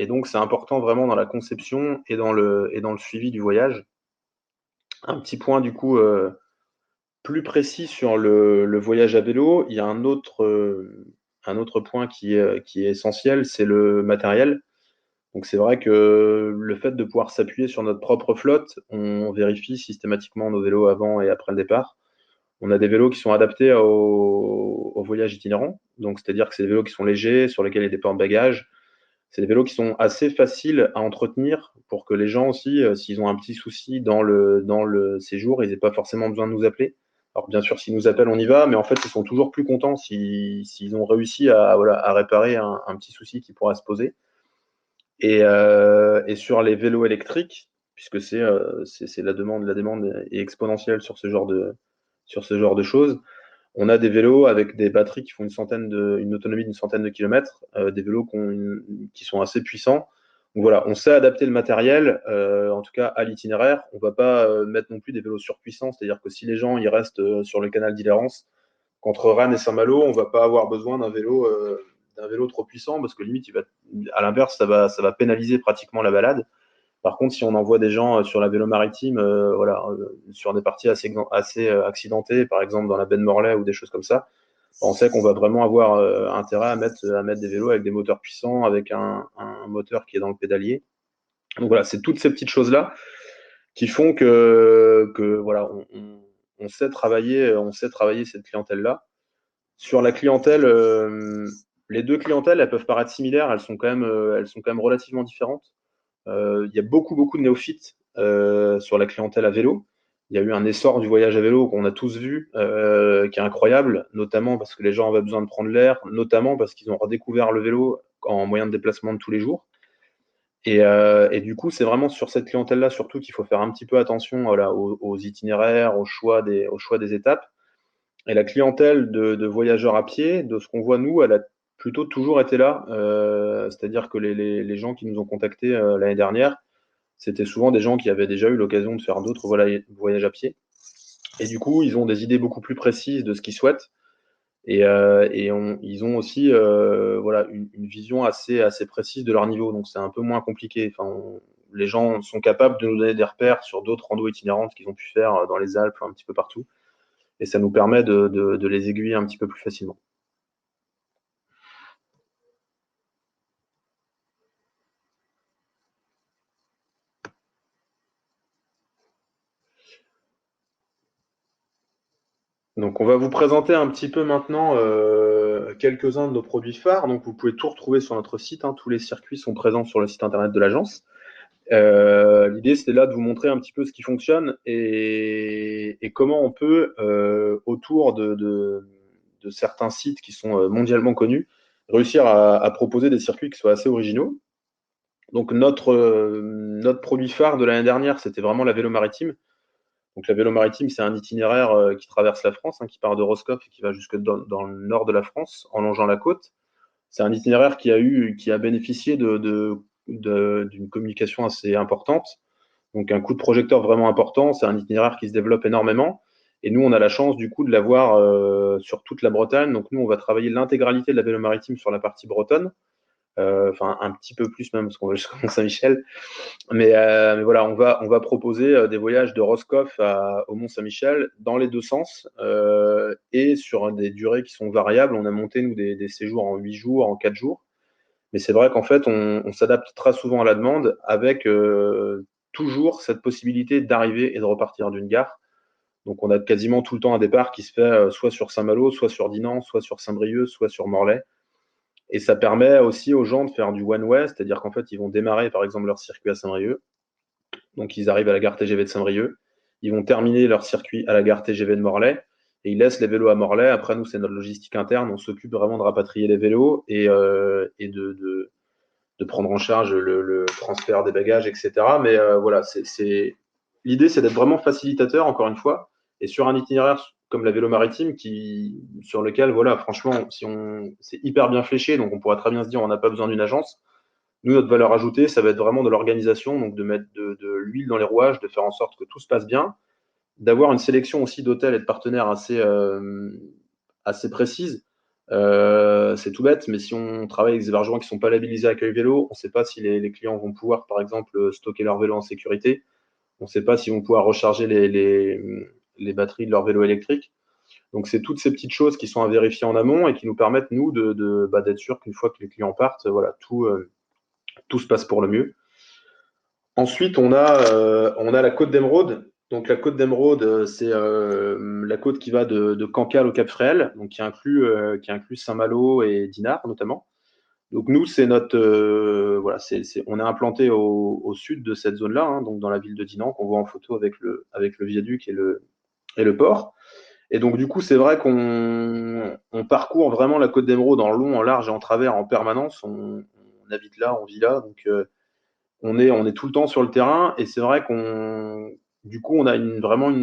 donc, c'est important vraiment dans la conception et dans le suivi du voyage. Un petit point, du coup, plus précis sur le voyage à vélo, il y a un autre point qui est essentiel, c'est le matériel. Donc, c'est vrai que le fait de pouvoir s'appuyer sur notre propre flotte, on vérifie systématiquement nos vélos avant et après le départ. On a des vélos qui sont adaptés au voyage itinérant. Donc, c'est-à-dire que c'est des vélos qui sont légers, sur lesquels il y a des porte-bagages. C'est des vélos qui sont assez faciles à entretenir pour que les gens aussi, s'ils ont un petit souci dans le séjour, ils n'aient pas forcément besoin de nous appeler. Alors bien sûr, s'ils nous appellent, on y va, mais en fait, ils sont toujours plus contents s'ils ont réussi voilà, à réparer un petit souci qui pourra se poser. Et sur les vélos électriques, puisque c'est la demande est exponentielle sur ce genre de choses, on a des vélos avec des batteries qui font une autonomie d'une centaine de kilomètres, des vélos qui sont assez puissants. Donc voilà, on sait adapter le matériel, en tout cas à l'itinéraire. On ne va pas mettre non plus des vélos surpuissants, c'est-à-dire que si les gens ils restent sur le canal d'Île-et-Rance, qu'entre Rennes et Saint-Malo, on ne va pas avoir besoin d'un vélo trop puissant parce que limite, à l'inverse, ça va pénaliser pratiquement la balade. Par contre, si on envoie des gens sur la vélo maritime, voilà, sur des parties assez accidentées, par exemple dans la baie de Morlaix ou des choses comme ça, on sait qu'on va vraiment avoir intérêt à mettre des vélos avec des moteurs puissants, avec un moteur qui est dans le pédalier. Donc voilà, c'est toutes ces petites choses-là qui font que voilà, on sait travailler cette clientèle-là. Sur la clientèle, les deux clientèles, elles peuvent paraître similaires, elles sont quand même relativement différentes. Il y a beaucoup de néophytes sur la clientèle à vélo. Il y a eu un essor du voyage à vélo qu'on a tous vu, qui est incroyable, notamment parce que les gens avaient besoin de prendre l'air, notamment parce qu'ils ont redécouvert le vélo en moyen de déplacement de tous les jours. Et du coup, c'est vraiment sur cette clientèle-là, surtout qu'il faut faire un petit peu attention voilà, aux itinéraires, au choix des étapes. Et la clientèle de voyageurs à pied, de ce qu'on voit nous, elle a plutôt toujours été là. C'est-à-dire que les gens qui nous ont contactés l'année dernière, c'était souvent des gens qui avaient déjà eu l'occasion de faire d'autres voyages à pied. Et du coup, ils ont des idées beaucoup plus précises de ce qu'ils souhaitent. Ils ont aussi voilà, une vision assez précise de leur niveau. Donc, c'est un peu moins compliqué. Enfin, les gens sont capables de nous donner des repères sur d'autres randos itinérantes qu'ils ont pu faire dans les Alpes, un petit peu partout. Et ça nous permet de les aiguiller un petit peu plus facilement. Donc, on va vous présenter un petit peu maintenant quelques-uns de nos produits phares. Donc, vous pouvez tout retrouver sur notre site, hein. Tous les circuits sont présents sur le site internet de l'agence. L'idée, c'était là de vous montrer un petit peu ce qui fonctionne et comment on peut, autour de certains sites qui sont mondialement connus, réussir à proposer des circuits qui soient assez originaux. Donc notre produit phare de l'année dernière, c'était vraiment la vélo maritime. Donc la vélo maritime, c'est un itinéraire qui traverse la France, hein, qui part de Roscoff et qui va jusque dans le nord de la France, en longeant la côte. C'est un itinéraire qui a bénéficié d'une communication assez importante. Donc un coup de projecteur vraiment important. C'est un itinéraire qui se développe énormément. Et nous, on a la chance du coup de l'avoir sur toute la Bretagne. Donc nous, on va travailler l'intégralité de la vélo maritime sur la partie bretonne. Enfin, un petit peu plus même, parce qu'on va jusqu'au Mont-Saint-Michel. Mais voilà, on va proposer des voyages de Roscoff au Mont-Saint-Michel dans les deux sens et sur des durées qui sont variables. On a monté, nous, des séjours en 8 jours, en 4 jours. Mais c'est vrai qu'en fait, on s'adapte très souvent à la demande avec toujours cette possibilité d'arriver et de repartir d'une gare. Donc, on a quasiment tout le temps un départ qui se fait soit sur Saint-Malo, soit sur Dinan, soit sur Saint-Brieuc, soit sur Morlaix. Et ça permet aussi aux gens de faire du one-way, c'est-à-dire qu'en fait, ils vont démarrer, par exemple, leur circuit à Saint-Brieuc. Donc, ils arrivent à la gare TGV de Saint-Brieuc. Ils vont terminer leur circuit à la gare TGV de Morlaix. Et ils laissent les vélos à Morlaix. Après, nous, c'est notre logistique interne. On s'occupe vraiment de rapatrier les vélos et de prendre en charge le transfert des bagages, etc. Mais voilà, l'idée, c'est d'être vraiment facilitateur, encore une fois. Et sur un itinéraire comme la vélo maritime, sur lequel, voilà, franchement, c'est hyper bien fléché, donc on pourrait très bien se dire on n'a pas besoin d'une agence. Nous, notre valeur ajoutée, ça va être vraiment de l'organisation, donc de mettre de l'huile dans les rouages, de faire en sorte que tout se passe bien, d'avoir une sélection aussi d'hôtels et de partenaires assez précise. C'est tout bête, mais si on travaille avec des hébergements qui ne sont pas labellisés accueil vélo, on ne sait pas si les clients vont pouvoir, par exemple, stocker leur vélo en sécurité. On ne sait pas s'ils vont pouvoir recharger les batteries de leur vélo électrique. Donc, c'est toutes ces petites choses qui sont à vérifier en amont et qui nous permettent, nous, d'être sûr qu'une fois que les clients partent, voilà, tout se passe pour le mieux. Ensuite, on a la côte d'Émeraude. Donc, la côte d'Émeraude, c'est la côte qui va de Cancale au Cap Fréhel, donc qui inclut Saint-Malo et Dinard notamment. Donc, nous, c'est voilà, on est implanté au sud de cette zone-là, hein, donc dans la ville de Dinan, qu'on voit en photo avec le viaduc et le port. Et donc, du coup, c'est vrai qu'on parcourt vraiment la côte d'Émeraude en long, en large et en travers en permanence. On habite là, on vit là, donc on est tout le temps sur le terrain et c'est vrai du coup, on a vraiment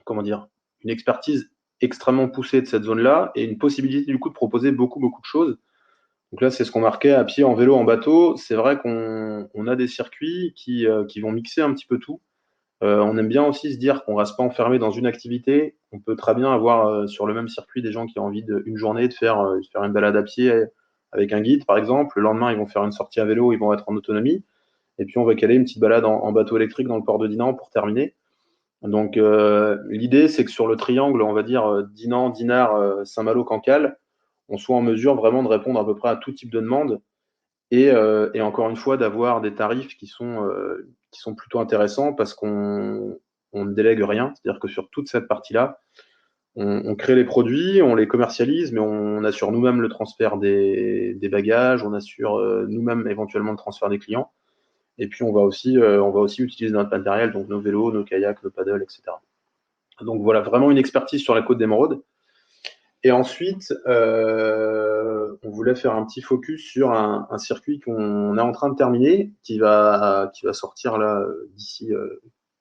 comment dire, une expertise extrêmement poussée de cette zone-là et une possibilité du coup de proposer beaucoup, beaucoup de choses. Donc là, c'est ce qu'on marquait à pied, en vélo, en bateau. C'est vrai qu'on a des circuits qui vont mixer un petit peu tout. On aime bien aussi se dire qu'on ne reste pas enfermé dans une activité. On peut très bien avoir sur le même circuit des gens qui ont envie une journée de faire une balade à pied avec un guide, par exemple. Le lendemain, ils vont faire une sortie à vélo, ils vont être en autonomie. Et puis, on va caler une petite balade en bateau électrique dans le port de Dinan pour terminer. Donc, l'idée, c'est que sur le triangle, on va dire Dinan, Dinard, Saint-Malo, Cancale, on soit en mesure vraiment de répondre à peu près à tout type de demande et encore une fois, d'avoir des tarifs qui sont plutôt intéressants parce qu'on ne délègue rien. C'est-à-dire que sur toute cette partie-là, on crée les produits, on les commercialise, mais on assure nous-mêmes le transfert des bagages, on assure nous-mêmes éventuellement le transfert des clients. Et puis, on va aussi utiliser notre matériel, donc nos vélos, nos kayaks, nos paddles, etc. Donc voilà, vraiment une expertise sur la côte d'Émeraude. Et ensuite, on voulait faire un petit focus sur un circuit qu'on est en train de terminer, qui va sortir là d'ici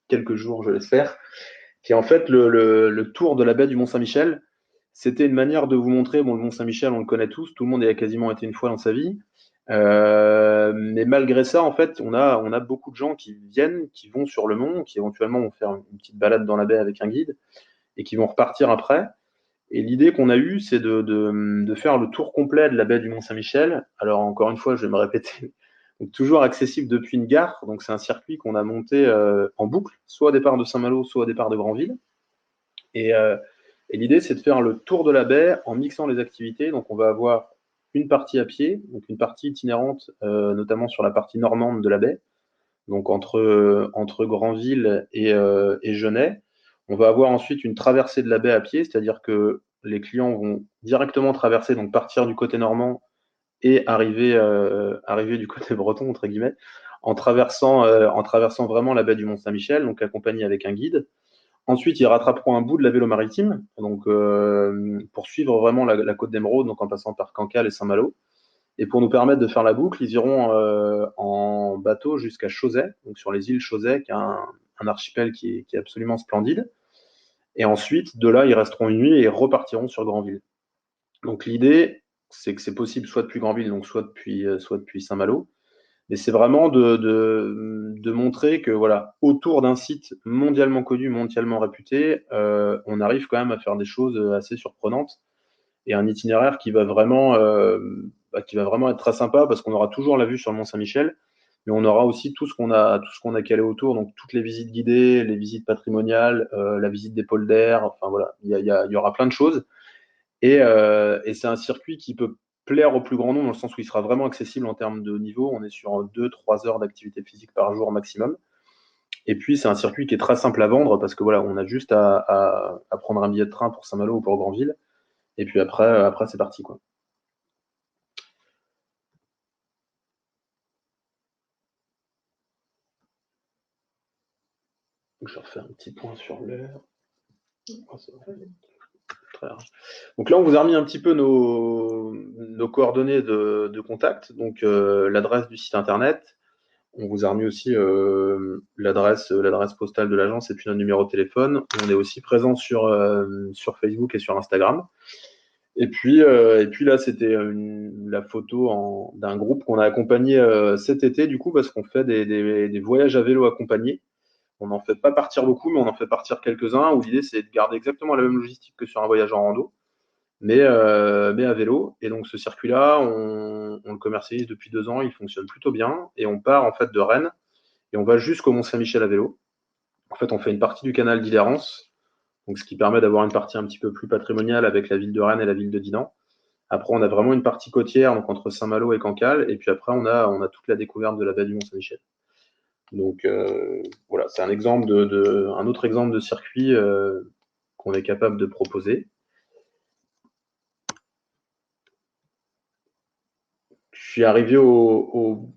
quelques jours, je l'espère, qui est en fait le tour de la baie du Mont-Saint-Michel. C'était une manière de vous montrer, bon, le Mont-Saint-Michel, on le connaît tous, tout le monde y a quasiment été une fois dans sa vie. Mais malgré ça, en fait, on a beaucoup de gens qui viennent, qui vont sur le mont, qui éventuellement vont faire une petite balade dans la baie avec un guide et qui vont repartir après. Et l'idée qu'on a eue, c'est de faire le tour complet de la baie du Mont-Saint-Michel. Alors, encore une fois, je vais me répéter, donc, toujours accessible depuis une gare. Donc, c'est un circuit qu'on a monté en boucle, soit au départ de Saint-Malo, soit au départ de Granville. Et, euh, et l'idée, c'est de faire le tour de la baie en mixant les activités. Donc, on va avoir une partie à pied, donc une partie itinérante, notamment sur la partie normande de la baie, donc entre Granville et Genêt. On va avoir ensuite une traversée de la baie à pied, c'est-à-dire que les clients vont directement traverser, donc partir du côté normand et arriver du côté breton, entre guillemets, en traversant vraiment la baie du Mont-Saint-Michel, donc accompagnés avec un guide. Ensuite, ils rattraperont un bout de la vélo maritime, donc pour suivre vraiment la côte d'Émeraude, donc en passant par Cancale et Saint-Malo. Et pour nous permettre de faire la boucle, ils iront en bateau jusqu'à Chauzet, donc sur les îles Chauzet, qui est un archipel qui est absolument splendide. Et ensuite, de là, ils resteront une nuit et repartiront sur Granville. Donc l'idée, c'est que c'est possible soit depuis Granville, donc soit depuis Saint-Malo. Mais c'est vraiment de montrer que voilà, autour d'un site mondialement connu, mondialement réputé, on arrive quand même à faire des choses assez surprenantes et un itinéraire qui va vraiment être très sympa parce qu'on aura toujours la vue sur le Mont-Saint-Michel, mais on aura aussi tout ce qu'on a calé autour, donc toutes les visites guidées, les visites patrimoniales, la visite des polders, enfin voilà, il y aura plein de choses. Et c'est un circuit qui peut plaire au plus grand nombre, dans le sens où il sera vraiment accessible en termes de niveau. On est sur 2-3 heures d'activité physique par jour maximum. Et puis, c'est un circuit qui est très simple à vendre parce que voilà, on a juste à prendre un billet de train pour Saint-Malo ou pour Granville. Et puis après c'est parti, quoi. Donc, je refais un petit point sur l'heure. Oh, très large. Donc là, on vous a remis un petit peu nos coordonnées de contact. Donc, l'adresse du site internet. On vous a remis aussi l'adresse postale de l'agence et puis notre numéro de téléphone. On est aussi présent sur Facebook et sur Instagram. Et puis là, c'était la photo d'un groupe qu'on a accompagné cet été, du coup, parce qu'on fait des voyages à vélo accompagnés. On n'en fait pas partir beaucoup, mais on en fait partir quelques-uns, où l'idée, c'est de garder exactement la même logistique que sur un voyage en rando, mais à vélo. Et donc, ce circuit-là, on le commercialise depuis 2 ans, il fonctionne plutôt bien, et on part en fait de Rennes, et on va jusqu'au Mont-Saint-Michel à vélo. En fait, on fait une partie du canal d'Île-Errance, donc ce qui permet d'avoir une partie un petit peu plus patrimoniale avec la ville de Rennes et la ville de Dinan. Après, on a vraiment une partie côtière, donc entre Saint-Malo et Cancale, et puis après, on a toute la découverte de la baie du Mont-Saint-Michel. Donc voilà, c'est un autre exemple de circuit qu'on est capable de proposer. Je suis arrivé au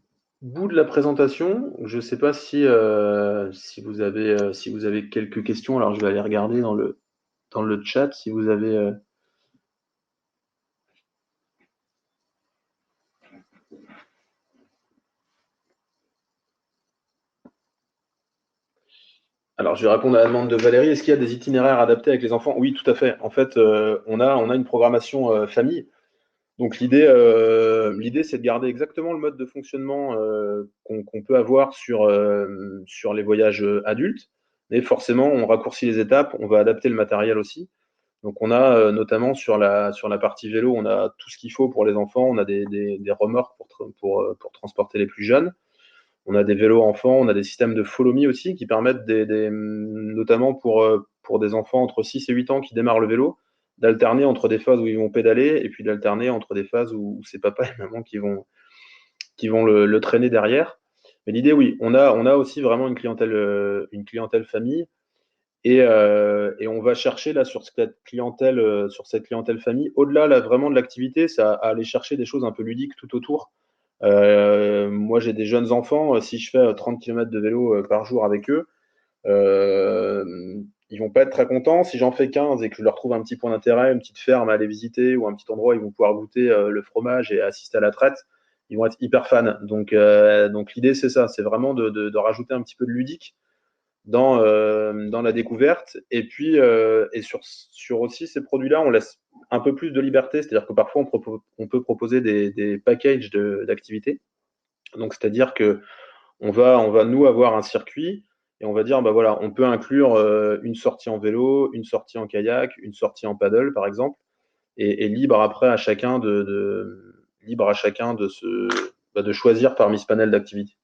bout de la présentation. Je ne sais pas si vous avez quelques questions. Alors, je vais aller regarder dans le chat si vous avez. Alors, je vais répondre à la demande de Valérie. Est-ce qu'il y a des itinéraires adaptés avec les enfants? Oui, tout à fait. En fait, on a une programmation famille. Donc l'idée, c'est de garder exactement le mode de fonctionnement qu'on peut avoir sur les voyages adultes. Mais forcément, on raccourcit les étapes, on va adapter le matériel aussi. Donc on a notamment sur la partie vélo, on a tout ce qu'il faut pour les enfants. On a des remorques pour transporter les plus jeunes. On a des vélos enfants, on a des systèmes de follow me aussi qui permettent notamment pour des enfants entre 6 et 8 ans qui démarrent le vélo, d'alterner entre des phases où ils vont pédaler et puis d'alterner entre des phases où c'est papa et maman qui vont le traîner derrière. Mais l'idée, oui, on a aussi vraiment une clientèle famille et on va chercher là sur cette clientèle famille, au-delà là, vraiment de l'activité, c'est à aller chercher des choses un peu ludiques tout autour. Moi, j'ai des jeunes enfants. Si je fais 30 km de vélo par jour avec eux, euh, ils vont pas être très contents. Si j'en fais 15 et que je leur trouve un petit point d'intérêt, une petite ferme à aller visiter ou un petit endroit où ils vont pouvoir goûter le fromage et assister à la traite, ils vont être hyper fans. Donc l'idée, c'est ça, c'est vraiment de rajouter un petit peu de ludique dans la découverte. Et puis, sur aussi ces produits-là, on laisse un peu plus de liberté, c'est-à-dire que parfois on peut proposer des packages d'activités. Donc, c'est-à-dire que on va nous avoir un circuit et on va dire, bah voilà, on peut inclure une sortie en vélo, une sortie en kayak, une sortie en paddle, par exemple, et libre après à chacun libre à chacun de choisir parmi ce panel d'activités.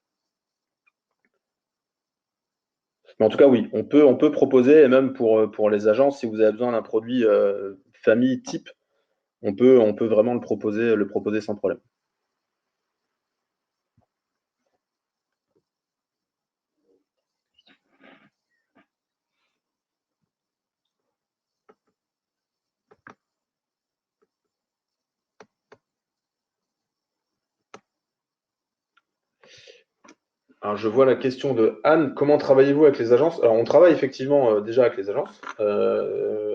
Mais en tout cas, oui, on peut proposer, et même pour les agences, si vous avez besoin d'un produit famille type, on peut vraiment le proposer sans problème. Alors, je vois la question de Anne. Comment travaillez-vous avec les agences? Alors, on travaille effectivement déjà avec les agences,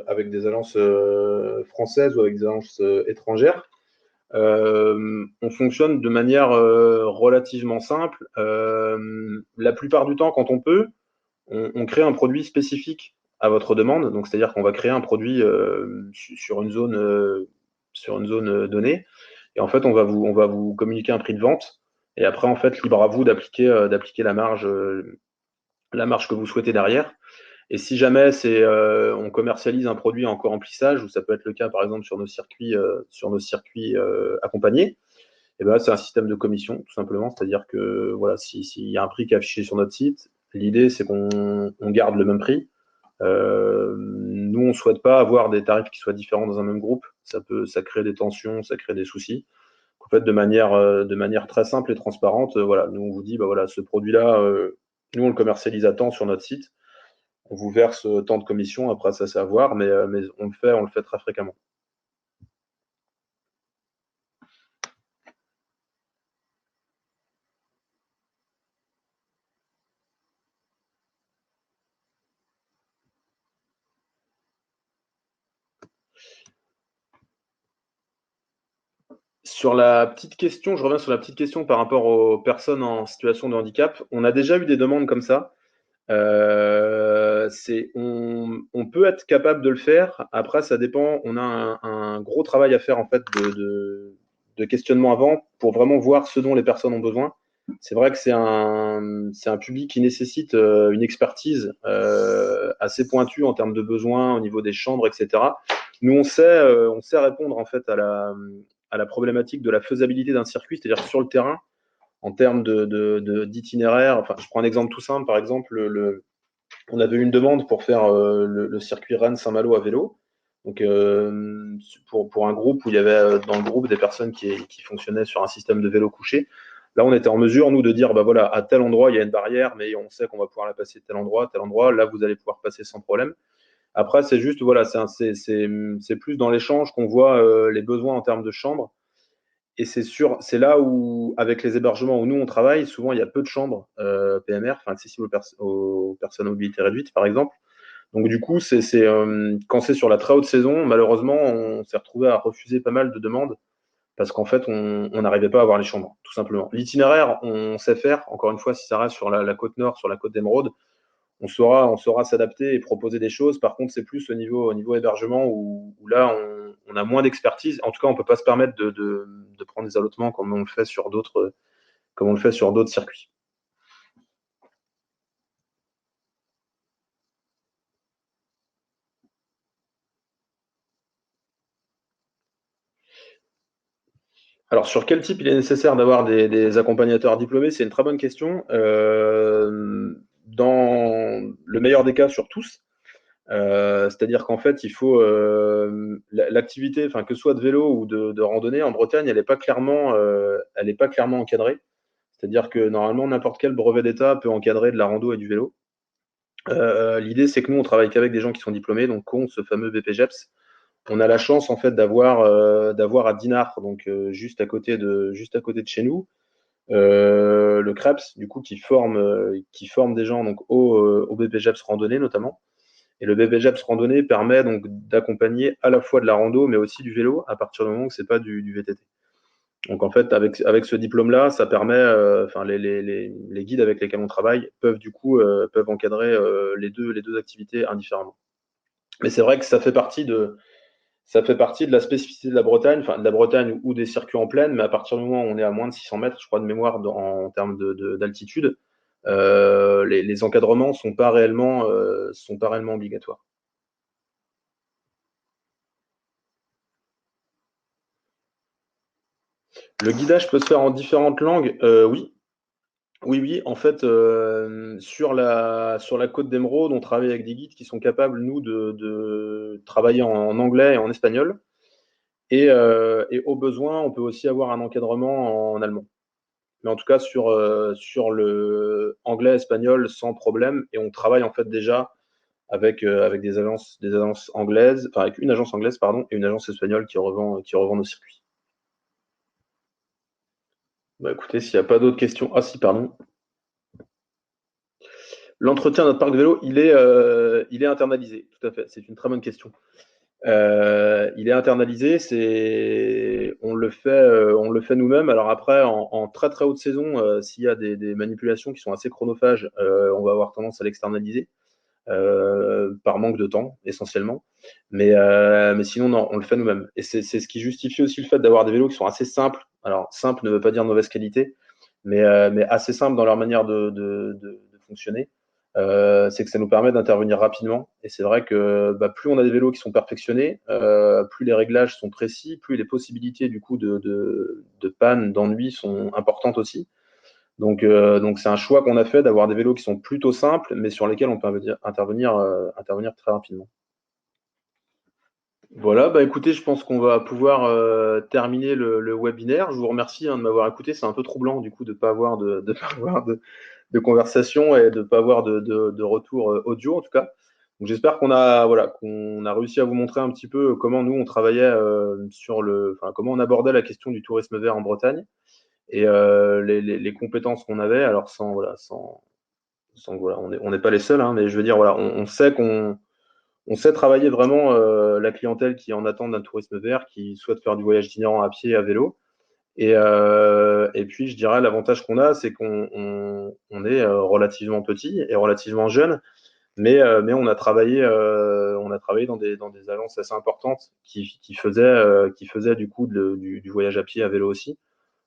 avec des agences françaises ou avec des agences étrangères. On fonctionne de manière relativement simple. La plupart du temps, quand on peut, on crée un produit spécifique à votre demande. Donc, c'est-à-dire qu'on va créer un produit sur une zone donnée. Et en fait, on va vous communiquer un prix de vente. Et après, en fait, libre à vous d'appliquer la marge que vous souhaitez derrière. Et si jamais on commercialise un produit en co-remplissage, ou ça peut être le cas par exemple sur nos circuits accompagnés, et ben, c'est un système de commission tout simplement. C'est-à-dire que voilà, s'il y a un prix qui est affiché sur notre site, l'idée c'est qu'on garde le même prix. Nous, on ne souhaite pas avoir des tarifs qui soient différents dans un même groupe. Ça crée des tensions, ça crée des soucis. En fait, de manière très simple et transparente, voilà, nous on vous dit, bah voilà, ce produit-là, nous on le commercialise à temps sur notre site. On vous verse tant de commissions, après ça c'est à voir, mais on le fait très fréquemment. Sur la petite question, je reviens sur la petite question par rapport aux personnes en situation de handicap. On a déjà eu des demandes comme ça. On peut être capable de le faire. Après, ça dépend. On a un gros travail à faire en fait de questionnement avant pour vraiment voir ce dont les personnes ont besoin. C'est vrai que c'est un public qui nécessite une expertise assez pointue en termes de besoins au niveau des chambres, etc. Nous, on sait répondre en fait à la problématique de la faisabilité d'un circuit, c'est-à-dire sur le terrain, en termes d'itinéraire. Enfin, je prends un exemple tout simple. Par exemple, on avait eu une demande pour faire le circuit Rennes-Saint-Malo à vélo. Donc, pour un groupe où il y avait dans le groupe des personnes qui fonctionnaient sur un système de vélo couché. Là, on était en mesure, nous, de dire, bah voilà, à tel endroit, il y a une barrière, mais on sait qu'on va pouvoir la passer tel endroit, tel endroit. Là, vous allez pouvoir passer sans problème. Après, c'est juste, voilà, c'est plus dans l'échange qu'on voit les besoins en termes de chambres. Et c'est là où, avec les hébergements où nous on travaille, souvent il y a peu de chambres PMR, enfin accessibles aux personnes à mobilité réduite, par exemple. Donc du coup, quand c'est sur la très haute saison, malheureusement, on s'est retrouvé à refuser pas mal de demandes parce qu'en fait, on n'arrivait pas à avoir les chambres, tout simplement. L'itinéraire, on sait faire. Encore une fois, si ça reste sur la côte nord, sur la côte d'Emeraude, on saura s'adapter et proposer des choses. Par contre, c'est plus au niveau hébergement où là, on a moins d'expertise. En tout cas, on ne peut pas se permettre de prendre des allotements comme on le fait sur d'autres circuits. Alors, sur quel type il est nécessaire d'avoir des accompagnateurs diplômés? C'est une très bonne question. Dans le meilleur des cas, sur tous. C'est-à-dire qu'en fait, il faut l'activité, enfin que ce soit de vélo ou de randonnée en Bretagne, elle est pas clairement encadrée. C'est-à-dire que normalement, n'importe quel brevet d'État peut encadrer de la rando et du vélo. L'idée, c'est que nous, on travaille qu'avec des gens qui sont diplômés, donc ont ce fameux BPGEPS. On a la chance en fait d'avoir à Dinard, donc juste à côté de chez nous, le CREPS, du coup, qui forme des gens donc au BPGEPS randonnée notamment. Et le BPGEPS randonnée permet donc d'accompagner à la fois de la rando, mais aussi du vélo, à partir du moment où c'est pas du VTT. Donc en fait, avec ce diplôme-là, ça permet, enfin les guides avec lesquels on travaille peuvent du coup peuvent encadrer les deux activités indifféremment. Mais c'est vrai que ça fait partie de la spécificité de la Bretagne, enfin de la Bretagne ou des circuits en plaine, mais à partir du moment où on est à moins de 600 mètres, je crois de mémoire en termes d'altitude, les encadrements sont pas réellement obligatoires. Le guidage peut se faire en différentes langues, oui. Oui, oui, en fait, sur la côte d'Emeraude, on travaille avec des guides qui sont capables, nous, de travailler en anglais et en espagnol. Et au besoin, on peut aussi avoir un encadrement en allemand. Mais en tout cas, sur le anglais, espagnol, sans problème. Et on travaille en fait déjà avec des agences anglaises, enfin avec une agence anglaise, pardon, et une agence espagnole qui revend nos circuits. Bah, écoutez, s'il n'y a pas d'autres questions. Ah si, pardon. L'entretien de notre parc de vélo, il est internalisé, tout à fait. C'est une très bonne question. Il est internalisé, on le fait nous-mêmes. Alors après, en très très haute saison, s'il y a des manipulations qui sont assez chronophages, on va avoir tendance à l'externaliser par manque de temps essentiellement. Mais sinon, non, on le fait nous-mêmes. Et c'est ce qui justifie aussi le fait d'avoir des vélos qui sont assez simples. Alors simple ne veut pas dire mauvaise qualité, mais assez simples dans leur manière de fonctionner. C'est que ça nous permet d'intervenir rapidement. Et c'est vrai que bah, plus on a des vélos qui sont perfectionnés, plus les réglages sont précis, plus les possibilités du coup de panne, d'ennui sont importantes aussi. Donc c'est un choix qu'on a fait d'avoir des vélos qui sont plutôt simples, mais sur lesquels on peut intervenir très rapidement. Voilà, bah écoutez, je pense qu'on va pouvoir terminer le webinaire. Je vous remercie de m'avoir écouté. C'est un peu troublant du coup de ne pas avoir de pas avoir de conversation et de ne pas avoir de retour audio en tout cas. Donc j'espère qu'on a réussi à vous montrer un petit peu comment nous on travaillait comment on abordait la question du tourisme vert en Bretagne et les compétences qu'on avait. Alors on n'est pas les seuls, hein, mais je veux dire voilà, on sait travailler vraiment la clientèle qui en attend d'un tourisme vert, qui souhaite faire du voyage itinérant à pied et à vélo. Et puis, je dirais, l'avantage qu'on a, c'est qu'on est relativement petit et relativement jeune, mais on a travaillé dans des agences assez importantes qui faisaient du coup du voyage à pied à vélo aussi.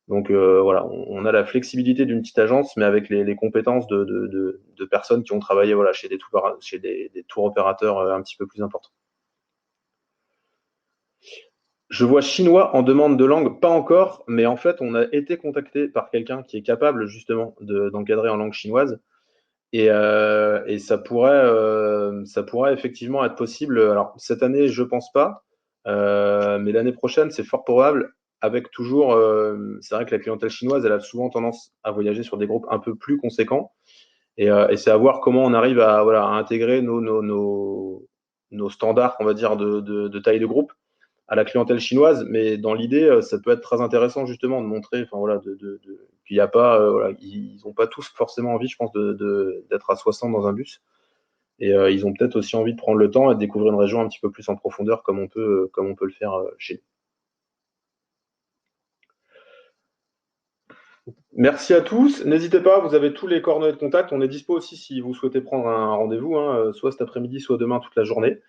Donc voilà, on a la flexibilité d'une petite agence, mais avec les compétences de personnes qui ont travaillé voilà, chez des tours opérateurs un petit peu plus importants. Je vois chinois en demande de langue, pas encore, mais en fait, on a été contacté par quelqu'un qui est capable justement d'encadrer en langue chinoise. Et ça pourrait effectivement être possible. Alors, cette année, je pense pas, mais l'année prochaine, c'est fort probable. Avec toujours, c'est vrai que la clientèle chinoise, elle a souvent tendance à voyager sur des groupes un peu plus conséquents. Et c'est à voir comment on arrive à intégrer nos standards, on va dire, de taille de groupe à la clientèle chinoise, mais dans l'idée, ça peut être très intéressant justement de montrer, enfin voilà, qu'il n'y a pas, voilà, ils n'ont pas tous forcément envie, je pense, d'être à 60 dans un bus, et ils ont peut-être aussi envie de prendre le temps et de découvrir une région un petit peu plus en profondeur, comme on peut le faire chez nous. Merci à tous. N'hésitez pas, vous avez tous les coordonnées de contact. On est dispo aussi si vous souhaitez prendre un rendez-vous, hein, soit cet après-midi, soit demain toute la journée.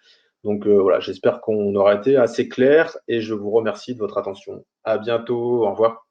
Donc voilà, j'espère qu'on aura été assez clair et je vous remercie de votre attention. À bientôt, au revoir.